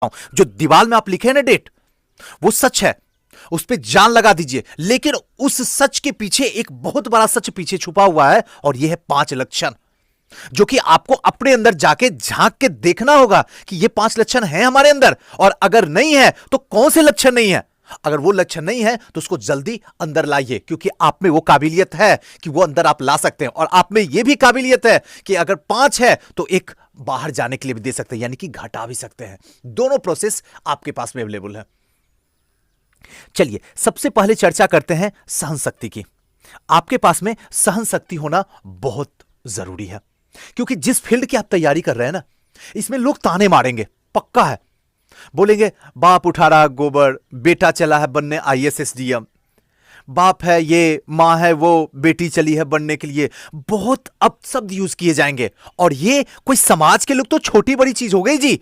जो दीवार में आप लिखे हैं ना डेट, वो सच है, उस पर जान लगा दीजिए। लेकिन उस सच के पीछे एक बहुत बड़ा सच पीछे छुपा हुआ है, और यह है 5 लक्षण, जो कि आपको अपने अंदर जाके झांक के देखना होगा कि ये 5 लक्षण हैं हमारे अंदर, और अगर नहीं है तो कौन से लक्षण नहीं है। अगर वो लक्षण नहीं है तो उसको जल्दी अंदर लाइए, क्योंकि आप में वो काबिलियत है कि वो अंदर आप ला सकते हैं, और आप में ये भी काबिलियत है कि अगर 5 है तो एक बाहर जाने के लिए भी दे सकते हैं, यानी कि घटा भी सकते हैं। दोनों प्रोसेस आपके पास में अवेलेबल है। चलिए सबसे पहले चर्चा करते हैं सहन शक्ति की। आपके पास में सहन शक्ति होना बहुत जरूरी है, क्योंकि जिस फील्ड की आप तैयारी कर रहे हैं ना, इसमें लोग ताने मारेंगे, पक्का है। बोलेंगे बाप उठा रहा गोबर, बेटा चला है बनने आईएएस एसडीएम, बाप है ये, मां है वो, बेटी चली है बनने के लिए। बहुत अपशब्द यूज किए जाएंगे, और ये कोई समाज के लोग तो छोटी बड़ी चीज हो गई जी,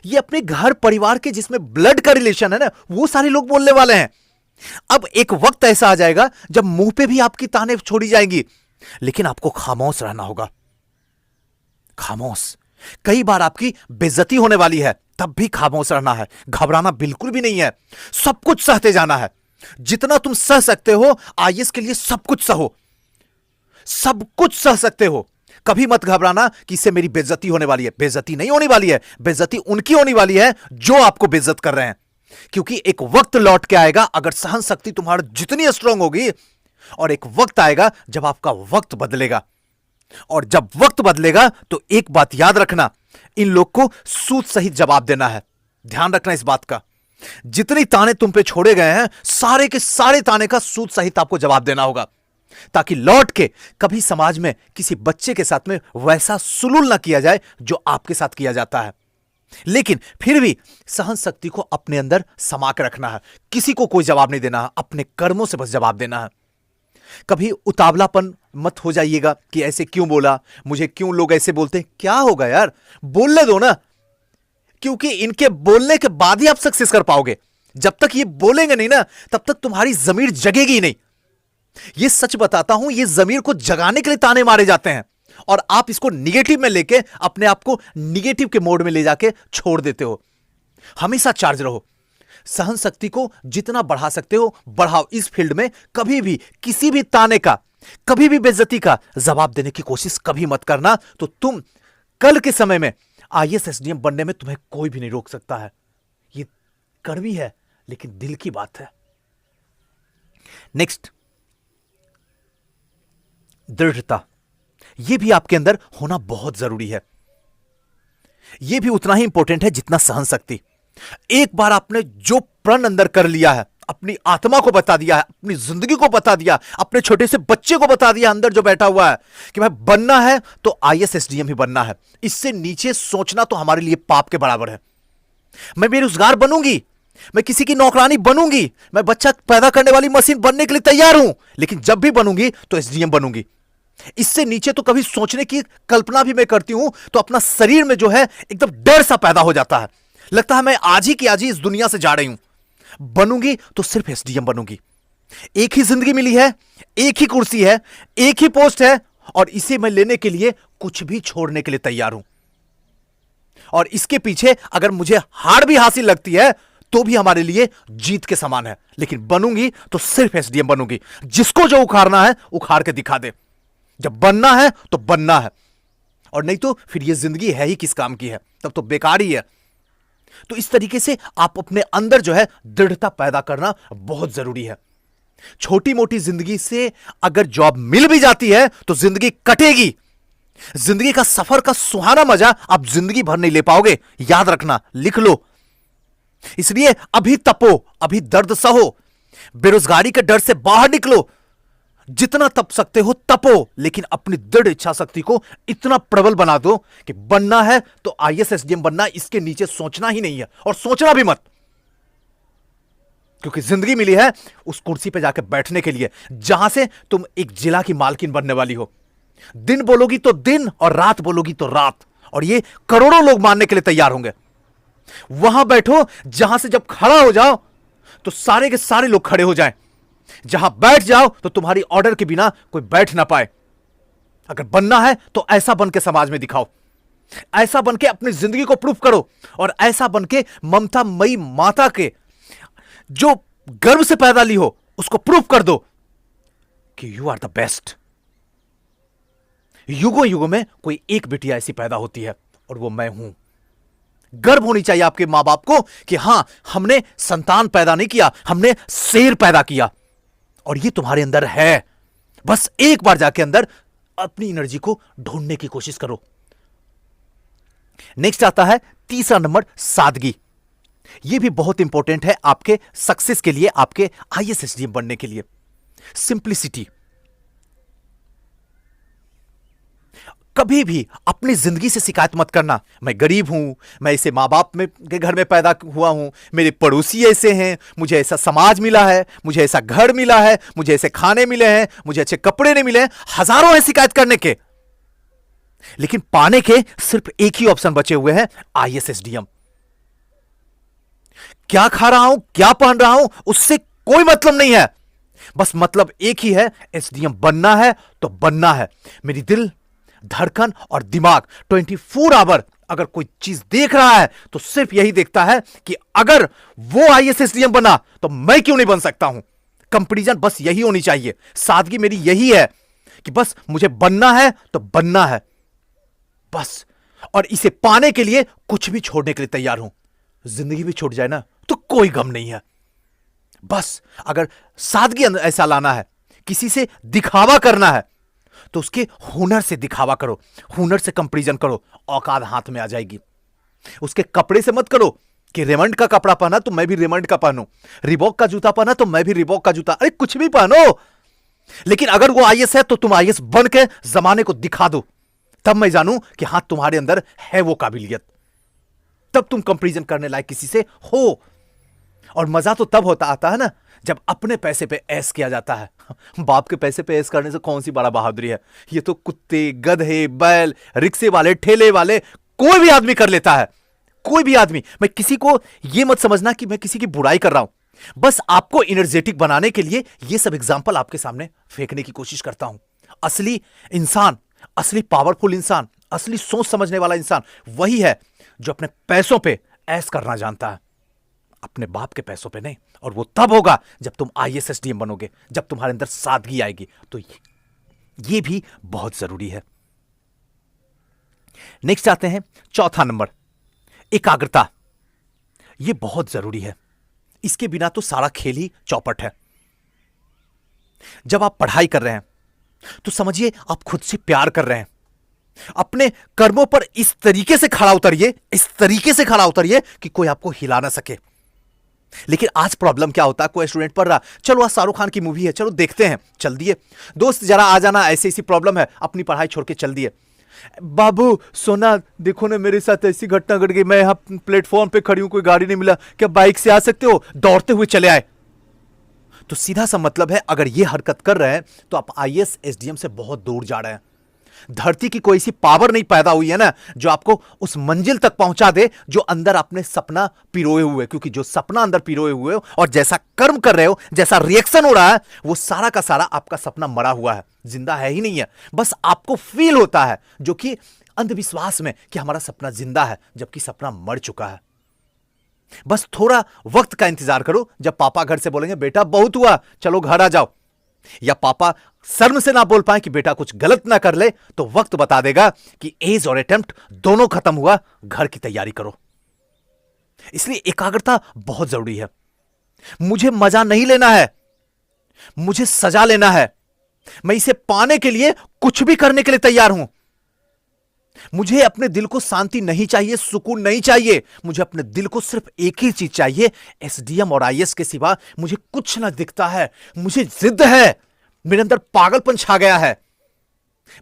ये अपने घर परिवार के जिसमें ब्लड का रिलेशन है ना, वो सारे लोग बोलने वाले हैं। अब एक वक्त ऐसा आ जाएगा जब मुंह पे भी आपकी ताने छोड़ी जाएंगी, लेकिन आपको खामोश रहना होगा। खामोश। कई बार आपकी बेइज्जती होने वाली है, तब भी खामोश रहना है, घबराना बिल्कुल भी नहीं है, सब कुछ सहते जाना है। जितना तुम सह सकते हो आईएएस के लिए सब कुछ सहो, सब कुछ सह सकते हो। कभी मत घबराना कि इससे मेरी बेइज्जती होने वाली है। बेइज्जती नहीं होने वाली है, बेइज्जती उनकी होने वाली है जो आपको बेइज्जत कर रहे हैं, क्योंकि एक वक्त लौट के आएगा, अगर सहन शक्ति तुम्हारी जितनी स्ट्रांग होगी, और एक वक्त आएगा जब आपका वक्त बदलेगा, और जब वक्त बदलेगा तो एक बात याद रखना, इन लोग को सूद सहित जवाब देना है। ध्यान रखना इस बात का, जितनी ताने तुम पे छोड़े गए हैं, सारे के सारे ताने का सूद सहित आपको जवाब देना होगा, ताकि लौट के कभी समाज में किसी बच्चे के साथ में वैसा सुलूल ना किया जाए जो आपके साथ किया जाता है। लेकिन फिर भी सहन शक्ति को अपने अंदर समा के रखना है, किसी को कोई जवाब नहीं देना है, अपने कर्मों से बस जवाब देना है। कभी उतावलापन मत हो जाइएगा कि ऐसे क्यों बोला, मुझे क्यों लोग ऐसे बोलते हैं। क्या होगा यार, बोलने दो ना, क्योंकि इनके बोलने के बाद ही आप सक्सेस कर पाओगे। जब तक ये बोलेंगे नहीं ना, तब तक तुम्हारी जमीर जगेगी नहीं। ये सच बताता हूं, ये जमीर को जगाने के लिए ताने मारे जाते हैं, और आप इसको निगेटिव में लेके अपने आप को निगेटिव के मोड में ले जाके छोड़ देते हो। हमेशा चार्ज रहो, सहन शक्ति को जितना बढ़ा सकते हो बढ़ाओ। इस फील्ड में कभी भी किसी भी ताने का, कभी भी बेइज्जती का जवाब देने की कोशिश कभी मत करना, तो तुम कल के समय में आईएएस एसडीएम बनने में तुम्हें कोई भी नहीं रोक सकता है। ये कड़वी है लेकिन दिल की बात है। नेक्स्ट, दृढ़ता। यह भी आपके अंदर होना बहुत जरूरी है। यह भी उतना ही इंपॉर्टेंट है जितना सहन शक्ति। एक बार आपने जो प्रण अंदर कर लिया है, अपनी आत्मा को बता दिया है, अपनी जिंदगी को बता दिया, अपने छोटे से बच्चे को बता दिया अंदर जो बैठा हुआ है कि भाई बनना है तो आईएएस एसडीएम ही बनना है, इससे नीचे सोचना तो हमारे लिए पाप के बराबर है। मैं बेरोजगार बनूंगी, मैं किसी की नौकरानी बनूंगी, मैं बच्चा पैदा करने वाली मशीन बनने के लिए तैयार हूं, लेकिन जब भी बनूंगी तो एसडीएम बनूंगी। इससे नीचे तो कभी सोचने की कल्पना भी मैं करती हूं तो अपना शरीर में जो है एकदम डर सा पैदा हो जाता है, लगता है मैं आज ही की आज ही इस दुनिया से जा रही हूं। बनूंगी तो सिर्फ एसडीएम बनूंगी। एक ही जिंदगी मिली है, एक ही कुर्सी है, एक ही पोस्ट है, और इसे मैं लेने के लिए कुछ भी छोड़ने के लिए तैयार हूं। और इसके पीछे अगर मुझे हार भी हासिल लगती है तो भी हमारे लिए जीत के समान है, लेकिन बनूंगी तो सिर्फ एसडीएम बनूंगी। जिसको जो उखाड़ना है उखाड़ के दिखा दे। जब बनना है तो बनना है, और नहीं तो फिर यह जिंदगी है ही किस काम की है, तब तो बेकार ही है। तो इस तरीके से आप अपने अंदर जो है दृढ़ता पैदा करना बहुत जरूरी है। छोटी मोटी जिंदगी से अगर जॉब मिल भी जाती है तो जिंदगी कटेगी। जिंदगी का सफर का सुहाना मजा आप जिंदगी भर नहीं ले पाओगे, याद रखना, लिख लो। इसलिए अभी तपो, अभी दर्द सहो, बेरोजगारी के डर से बाहर निकलो, जितना तप सकते हो तपो, लेकिन अपनी दृढ़ इच्छा शक्ति को इतना प्रबल बना दो कि बनना है तो आईएएस एसडीएम बनना, इसके नीचे सोचना ही नहीं है, और सोचना भी मत, क्योंकि जिंदगी मिली है उस कुर्सी पे जाकर बैठने के लिए जहां से तुम एक जिला की मालकिन बनने वाली हो। दिन बोलोगी तो दिन, और रात बोलोगी तो रात, और ये करोड़ों लोग मानने के लिए तैयार होंगे। वहां बैठो जहां से जब खड़ा हो जाओ तो सारे के सारे लोग खड़े हो जाएं, जहां बैठ जाओ तो तुम्हारी ऑर्डर के बिना कोई बैठ ना पाए। अगर बनना है तो ऐसा बन के समाज में दिखाओ। ऐसा बनके अपनी जिंदगी को प्रूफ करो, और ऐसा बनके ममता मई माता के जो गर्भ से पैदा ली हो उसको प्रूफ कर दो कि यू आर द बेस्ट। युगों युगों में कोई एक बिटिया ऐसी पैदा होती है और वो मैं हूं। गर्व होनी चाहिए आपके मां बाप को कि हां, हमने संतान पैदा नहीं किया, हमने शेर पैदा किया, और ये तुम्हारे अंदर है। बस एक बार जाके अंदर अपनी एनर्जी को ढूंढने की कोशिश करो। नेक्स्ट आता है तीसरा नंबर, सादगी। यह भी बहुत इंपॉर्टेंट है आपके सक्सेस के लिए, आपके आईएएस एसडीएम बनने के लिए। सिंप्लिसिटी। कभी भी अपनी जिंदगी से शिकायत मत करना, मैं गरीब हूं, मैं ऐसे मां बाप में के घर में पैदा हुआ हूं, मेरे पड़ोसी ऐसे हैं, मुझे ऐसा समाज मिला है, मुझे ऐसा घर मिला है, मुझे ऐसे खाने मिले हैं, मुझे अच्छे कपड़े नहीं मिले हैं। हजारों हैं शिकायत करने के, लेकिन पाने के सिर्फ एक ही ऑप्शन बचे हुए हैं, आईएएस एसडीएम। क्या खा रहा हूं, क्या पहन रहा हूं, उससे कोई मतलब नहीं है। बस मतलब एक ही है, एसडीएम बनना है तो बनना है। मेरी दिल, धड़कन और दिमाग 24 आवर अगर कोई चीज देख रहा है तो सिर्फ यही देखता है कि अगर वो आईएएस एसडीएम बना तो मैं क्यों नहीं बन सकता हूं। कंपैरिजन बस यही होनी चाहिए। सादगी मेरी यही है कि बस मुझे बनना है तो बनना है, बस। और इसे पाने के लिए कुछ भी छोड़ने के लिए तैयार हूं। जिंदगी भी छूट जाए ना तो कोई गम नहीं है। बस अगर सादगी ऐसा लाना है, किसी से दिखावा करना है, तो उसके हुनर से दिखावा करो, हुनर से कंपैरिजन करो, औकात हाथ में आ जाएगी। उसके कपड़े से मत करो कि रेमंड का कपड़ा पहना तो मैं भी रेमंड का पहनूं, रिबॉक का जूता पहना तो मैं भी रिबॉक का जूता, अरे कुछ भी पहनो, लेकिन अगर वो आईएएस है तो तुम आईएएस बन के जमाने को दिखा दो, तब मैं जानूं कि हां तुम्हारे अंदर है वो काबिलियत। तब तुम कंपैरिजन करने लायक किसी से हो। और मजा तो तब आता है ना जब अपने पैसे पे ऐश किया जाता है। बाप के पैसे पे ऐश करने से कौन सी बड़ा बहादुरी है। ये तो कुत्ते, गधे, बैल, रिक्शे वाले, ठेले वाले, कोई भी आदमी कर लेता है, कोई भी आदमी। मैं किसी को ये मत समझना कि मैं किसी की बुराई कर रहा हूं, बस आपको एनर्जेटिक बनाने के लिए ये सब एग्जांपल आपके सामने फेंकने की कोशिश करता हूं। असली इंसान, असली पावरफुल इंसान, असली सोच समझने वाला इंसान वही है जो अपने पैसों पे ऐश करना जानता है, अपने बाप के पैसों पे नहीं। और वो तब होगा जब तुम आईएएस एसडीएम बनोगे, जब तुम्हारे अंदर सादगी आएगी। तो ये भी बहुत जरूरी है। नेक्स्ट आते हैं चौथा नंबर, एकाग्रता। ये बहुत जरूरी है, इसके बिना तो सारा खेल ही चौपट है। जब आप पढ़ाई कर रहे हैं तो समझिए आप खुद से प्यार कर रहे हैं। अपने कर्मों पर इस तरीके से खड़ा उतरिए, इस तरीके से खड़ा उतरिए कि कोई आपको हिला ना सके। लेकिन आज प्रॉब्लम क्या होता है, कोई स्टूडेंट पढ़ रहा, चलो आज शाहरुख खान की मूवी है, चलो देखते हैं, चल दिए। दोस्त जरा आ जाना, ऐसी ऐसी प्रॉब्लम है, अपनी पढ़ाई छोड़ के चल दिए। बाबू सोना देखो ना, मेरे साथ ऐसी घटना घट गई, मैं यहां प्लेटफॉर्म पे खड़ी हूं, कोई गाड़ी नहीं मिला, क्या बाइक से आ सकते हो? दौड़ते हुए चले आए। तो सीधा सा मतलब है, अगर ये हरकत कर रहे हैं तो आप आईएएस एसडीएम से बहुत दूर जा रहे हैं। धरती की कोई ऐसी पावर नहीं पैदा हुई है ना जो आपको उस मंजिल तक पहुंचा दे जो अंदर आपने सपना पिरोए हुए, क्योंकि जो सपना अंदर पिरोए हुए हो और जैसा कर्म कर रहे हो, जैसा रिएक्शन हो रहा है, वो सारा का सारा आपका सपना मरा हुआ है, जिंदा है ही नहीं है। बस आपको फील होता है, जो कि अंधविश्वास में, कि हमारा सपना जिंदा है, जबकि सपना मर चुका है। बस थोड़ा वक्त का इंतजार करो, जब पापा घर से बोलेंगे बेटा बहुत हुआ, चलो घर आ जाओ, या पापा शर्म से ना बोल पाए कि बेटा कुछ गलत ना कर ले, तो वक्त बता देगा कि एज और अटेम्प्ट दोनों खत्म हुआ, घर की तैयारी करो। इसलिए एकाग्रता बहुत जरूरी है। मुझे मजा नहीं लेना है, मुझे सजा लेना है। मैं इसे पाने के लिए कुछ भी करने के लिए तैयार हूं। मुझे अपने दिल को शांति नहीं चाहिए, सुकून नहीं चाहिए। मुझे अपने दिल को सिर्फ एक ही चीज चाहिए, एसडीएम और आईएएस के सिवा मुझे कुछ ना दिखता है। मुझे जिद है, मेरे अंदर पागलपन छा गया है।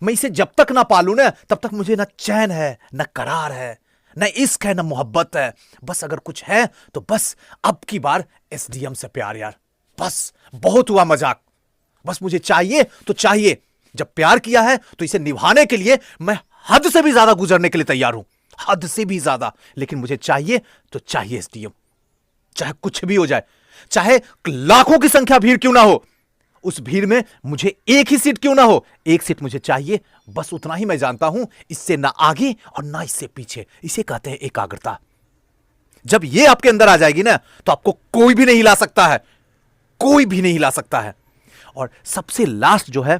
मैं इसे जब तक ना पालू ना, तब तक मुझे ना चैन है, ना करार है, ना इश्क है, ना मोहब्बत है। बस अगर कुछ है तो बस अब की बार एसडीएम से प्यार यार। बस बहुत हुआ मजाक, बस मुझे चाहिए तो चाहिए। जब प्यार किया है तो इसे निभाने के लिए मैं हद से भी ज्यादा गुजरने के लिए तैयार हूं, हद से भी ज्यादा। लेकिन मुझे चाहिए तो चाहिए एसडीएम, चाहे कुछ भी हो जाए, चाहे लाखों की संख्या भीड़ क्यों ना हो, उस भीड़ में मुझे एक ही सीट क्यों ना हो, एक सीट मुझे चाहिए, बस उतना ही मैं जानता हूं। इससे ना आगे और ना इससे पीछे। इसे कहते हैं एकाग्रता। जब यह आपके अंदर आ जाएगी ना, तो आपको कोई भी नहीं हिला सकता है, कोई भी नहीं हिला सकता है। और सबसे लास्ट जो है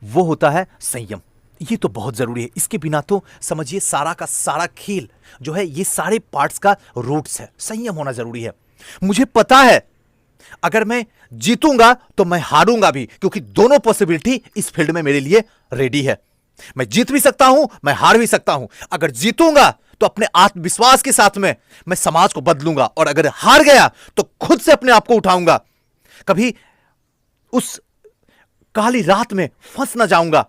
वो होता है संयम। ये तो बहुत जरूरी है, इसके बिना तो समझिए सारा का सारा खेल जो है, ये सारे पार्ट्स का रूट्स है। संयम होना जरूरी है। मुझे पता है अगर मैं जीतूंगा तो मैं हारूंगा भी, क्योंकि दोनों पॉसिबिलिटी इस फील्ड में मेरे लिए रेडी है। मैं जीत भी सकता हूं, मैं हार भी सकता हूं। अगर जीतूंगा तो अपने आत्मविश्वास के साथ में मैं समाज को बदलूंगा, और अगर हार गया तो खुद से अपने आप को उठाऊंगा। कभी उस काली रात में फंस ना जाऊंगा,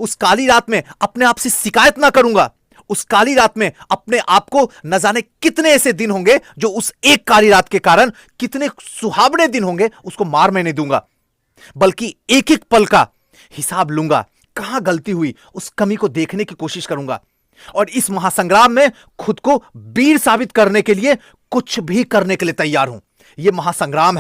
उस काली रात में अपने आप से शिकायत ना करूंगा, उस काली रात में अपने आप को न जाने कितने ऐसे दिन होंगे जो उस एक काली रात के कारण कितने सुहावने दिन होंगे, उसको मार मैं नहीं दूंगा, बल्कि एक एक पल का हिसाब लूंगा। कहां गलती हुई उस कमी को देखने की कोशिश करूंगा, और इस महासंग्राम में खुद को वीर साबित करने के लिए कुछ भी करने के लिए तैयार हूं। यह महासंग्राम है।